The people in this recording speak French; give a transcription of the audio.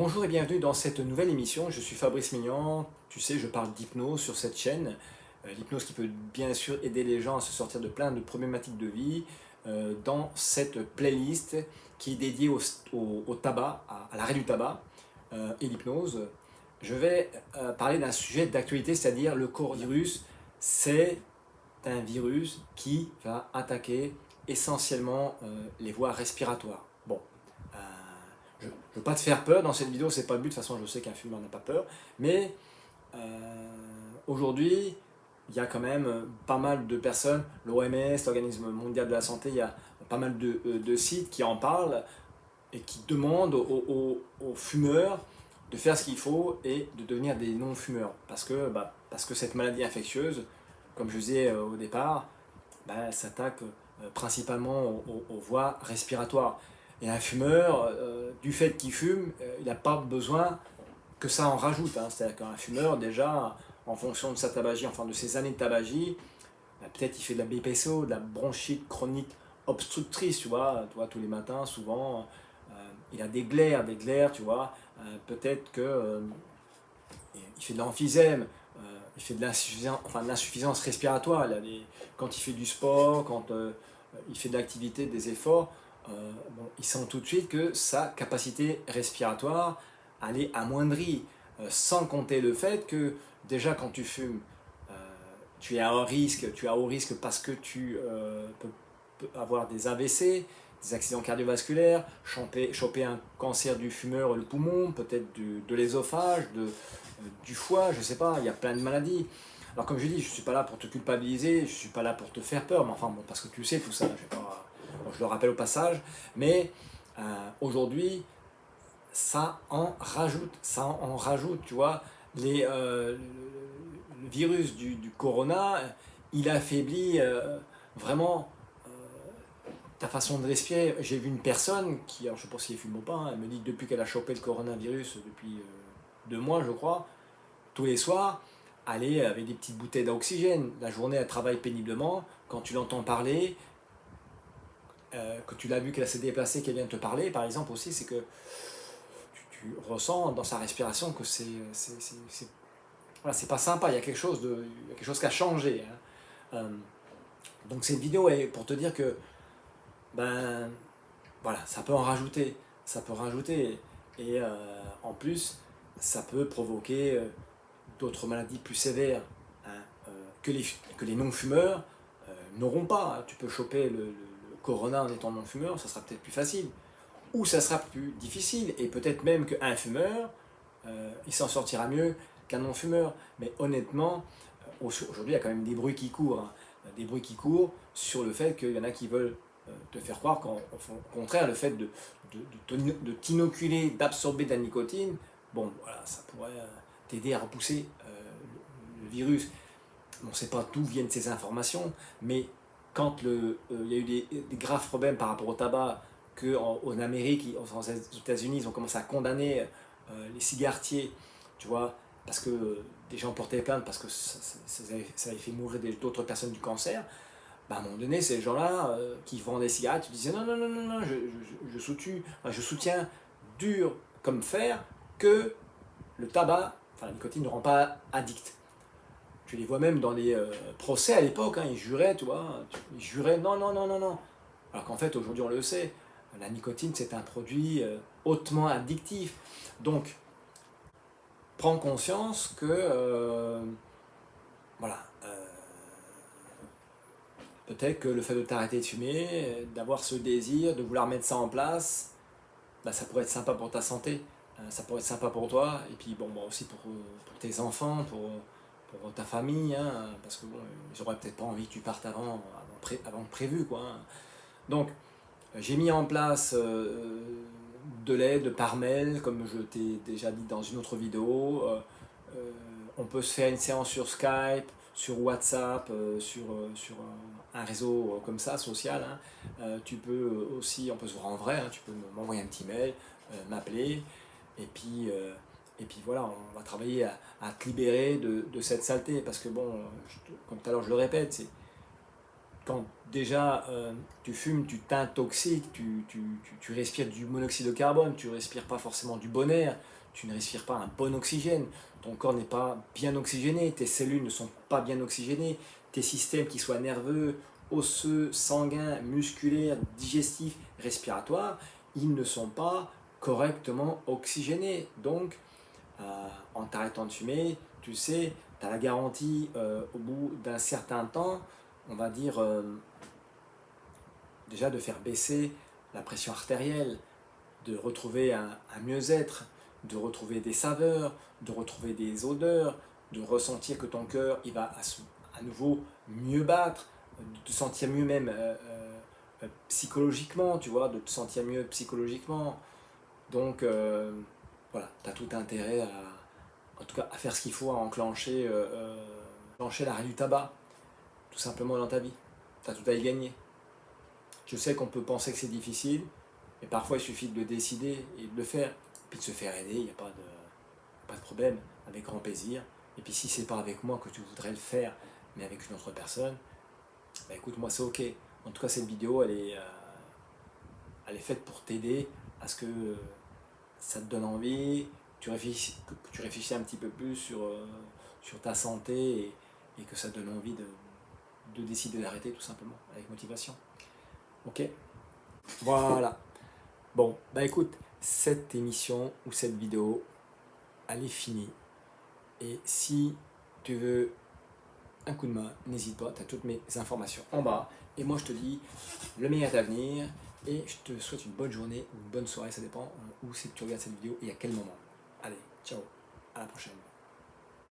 Bonjour et bienvenue dans cette nouvelle émission. Je suis Fabrice Mignon. Tu sais, je parle d'hypnose sur cette chaîne. L'hypnose qui peut bien sûr aider les gens à se sortir de plein de problématiques de vie dans cette playlist qui est dédiée au tabac, à l'arrêt du tabac et l'hypnose. Je vais parler d'un sujet d'actualité, c'est-à-dire le coronavirus. C'est un virus qui va attaquer essentiellement les voies respiratoires. Bon, euh, je ne veux pas te faire peur dans cette vidéo, c'est pas le but, de toute façon je sais qu'un fumeur n'a pas peur, mais aujourd'hui, il y a quand même pas mal de personnes, l'OMS, l'Organisme mondial de la santé, il y a pas mal de sites qui en parlent et qui demandent aux fumeurs de faire ce qu'il faut et de devenir des non-fumeurs. Parce que cette maladie infectieuse, comme je disais au départ, elle s'attaque principalement aux voies respiratoires. Et un fumeur, du fait qu'il fume, il n'a pas besoin que ça en rajoute. C'est-à-dire qu'un fumeur, déjà, en fonction de sa tabagie, enfin de ses années de tabagie, peut-être il fait de la BPCO, de la bronchite chronique obstructrice, tu vois tous les matins, souvent, il a des glaires, tu vois. Peut-être que il fait de l'emphysème, il fait de l'insuffisance respiratoire. Quand il fait du sport, quand il fait de l'activité, des efforts, il sent tout de suite que sa capacité respiratoire elle est amoindrie. Sans compter le fait que déjà quand tu fumes, euh, tu es à haut risque parce que tu peux avoir des AVC, des accidents cardiovasculaires, choper un cancer du fumeur, le poumon, peut-être de l'ésophage, du foie, je sais pas, il y a plein de maladies. Alors comme je dis, je ne suis pas là pour te culpabiliser, je ne suis pas là pour te faire peur, mais enfin bon, parce que tu sais tout ça, je le rappelle au passage, mais aujourd'hui, ça en rajoute, tu vois, le virus du corona, il affaiblit vraiment ta façon de respirer. J'ai vu une personne qui, alors je ne sais pas si elle fume ou pas, elle me dit que depuis qu'elle a chopé le coronavirus, depuis 2 mois je crois, tous les soirs, aller avec des petites bouteilles d'oxygène. La journée, elle travaille péniblement. Quand tu l'entends parler, que tu l'as vu qu'elle s'est déplacée, qu'elle vient de te parler, par exemple aussi, c'est que tu ressens dans sa respiration que voilà, c'est pas sympa. Il y a quelque chose qui a changé. Donc cette vidéo est pour te dire que ben voilà, ça peut en rajouter, ça peut rajouter, et en plus, ça peut provoquer d'autres maladies plus sévères hein, euh, que les non-fumeurs n'auront pas. Tu peux choper le corona en étant non-fumeur, ça sera peut-être plus facile, ou ça sera plus difficile, et peut-être même qu'un fumeur, il s'en sortira mieux qu'un non-fumeur. Mais honnêtement, aujourd'hui, il y a quand même des bruits qui courent, des bruits qui courent sur le fait qu'il y en a qui veulent te faire croire qu'au contraire, le fait de t'inoculer, d'absorber de la nicotine, bon, voilà, ça pourrait t'aider à repousser le virus. On ne sait pas d'où viennent ces informations, mais quand il y a eu des graves problèmes par rapport au tabac, qu'en Amérique, aux États-Unis, ils ont commencé à condamner les cigarettiers, tu vois, parce que des gens portaient plainte parce que ça avait fait mourir d'autres personnes du cancer. À un moment donné, ces gens-là qui vendent des cigarettes, tu disais non, non, non, non, non, je soutiens dur comme fer que le tabac, enfin la nicotine ne rend pas addict. Tu les vois même dans les procès à l'époque, ils juraient, tu vois, ils juraient non, non, non, non, non. Alors qu'en fait, aujourd'hui, on le sait, la nicotine, c'est un produit hautement addictif. Donc, prends conscience que, voilà, peut-être que le fait de t'arrêter de fumer, d'avoir ce désir, de vouloir mettre ça en place, ça pourrait être sympa pour ta santé, ça pourrait être sympa pour toi, et puis bon, aussi pour tes enfants, pour ta famille, parce que bon, ils auraient peut-être pas envie que tu partes avant que prévu, quoi. Donc, j'ai mis en place de l'aide par mail, comme je t'ai déjà dit dans une autre vidéo. On peut se faire une séance sur Skype, sur WhatsApp, sur un réseau comme ça, social. Tu peux aussi, on peut se voir en vrai, tu peux m'envoyer un petit mail, m'appeler, et puis voilà, on va travailler à te libérer de cette saleté, parce que bon, comme tout à l'heure je le répète, quand déjà tu fumes, tu t'intoxiques, tu respires du monoxyde de carbone, tu respires pas forcément du bon air, tu ne respires pas un bon oxygène, ton corps n'est pas bien oxygéné, tes cellules ne sont pas bien oxygénées, tes systèmes qui soient nerveux, osseux, sanguins, musculaires, digestifs, respiratoires, ils ne sont pas correctement oxygénés. Donc, en t'arrêtant de fumer, tu sais, tu as la garantie au bout d'un certain temps, on va dire, déjà de faire baisser la pression artérielle, de retrouver un mieux-être, de retrouver des saveurs, de retrouver des odeurs, de ressentir que ton cœur il va à nouveau mieux battre, de te sentir mieux même psychologiquement, tu vois, de te sentir mieux psychologiquement. Donc voilà, tu as tout intérêt en tout cas, à faire ce qu'il faut, à enclencher l'arrêt du tabac, tout simplement dans ta vie. Tu as tout à y gagner. Je sais qu'on peut penser que c'est difficile, mais parfois il suffit de le décider et de le faire, puis de se faire aider, il n'y a pas de problème, avec grand plaisir. Et puis si c'est pas avec moi que tu voudrais le faire, mais avec une autre personne, bah écoute, moi c'est ok. En tout cas, cette vidéo, elle est faite pour t'aider à ce que ça te donne envie, que tu réfléchis un petit peu plus sur ta santé et que ça te donne envie de décider d'arrêter tout simplement, avec motivation. Ok? Voilà. Bon, bah écoute, cette émission ou cette vidéo, elle est finie. Et si tu veux un coup de main, n'hésite pas, tu as toutes mes informations en bas. Et moi je te dis le meilleur à venir. Et je te souhaite une bonne journée ou une bonne soirée, ça dépend où c'est que tu regardes cette vidéo et à quel moment. Allez, ciao, à la prochaine.